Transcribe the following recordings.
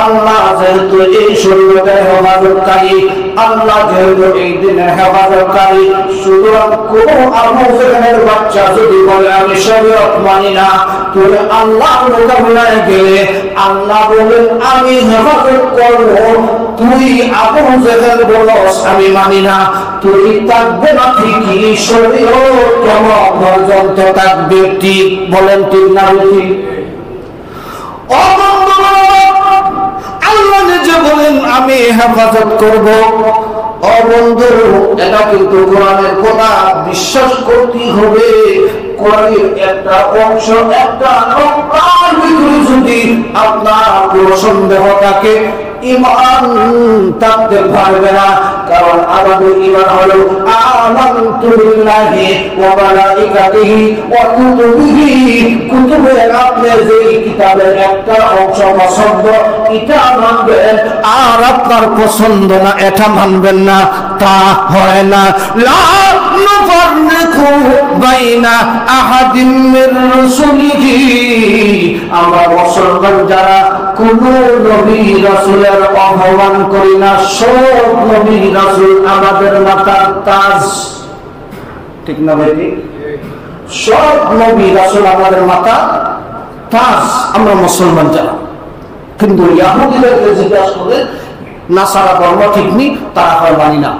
আল্লাহ যেহেতু এই শরীয়তের হেফাজতকারী, আল্লাহ যেহেতু এই দিনের হেফাজতকারী, সুতরাং কোন আবু জেহেলের বাচ্চা যদি বলে আমি শরীয়ত মানি না, তুই আল্লাহ মোকাবিলায় গেলে আল্লাহ বলেন আমি হেফাজত করব, তুই আবু জেহেল বলস আমি মানি না, তুই থাকবে না ঠিকই, শরীয়ত কেমন পর্যন্ত থাকবে। ঠিক বলেন, ঠিক না ঠিক? আল্লাহ নিজে বলেন আমি হেফাজত করব। ও বন্ধু, এটা কিন্তু কোরআনের কথা, বিশ্বাস করতে হবে। কোরআনের একটা অংশ, একটা নম্বর ভিতরে যদি আপনার কোনো সন্দেহ থাকে, ঈমান থাকতে পারবে না। কারণ আমাদের ঈমান হলো আমানতু বিল্লাহি ওয়া মালাইকাতিহি ওয়া কুতুবিহি। কুতুবের আপনি যে কিতাবের একটা অংশ পছন্দ এটা মানবেন, আর আপনার পছন্দ না এটা মানবেন না, তা হয় না। লা নুফাররিকু বাইনা আহাদিন মির রাসূলিহি। আমরা মুসলমান যারা কোন নবী রাসূলের অপমান করি না। সব নবী রাসূল আমাদের মাথার তাজ, ঠিক না ভাই? সব নবী রাসূল আমাদের মাথা তাজ, আমরা মুসলমান যারা। কিন্তু ইহুদিদেরকে জিজ্ঞাসা করে নাসারা ধর্ম ঠিক নেই, তারা হয় মানি না।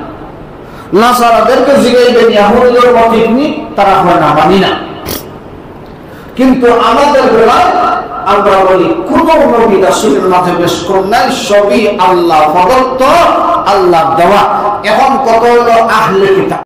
নাসারাদেরকে জিজ্ঞাসা ইহুদি ধর্ম ঠিক নেই, তারা হয় না মানি না। কিন্তু আমাদের বেলায় আমরা বলি কোন নবী রাসূলের মাঝে বেশ কম নাই, সবই আল্লাহ প্রদত্ত, আল্লাহ দেওয়া। এখন কত হলো আহলে কিতাব।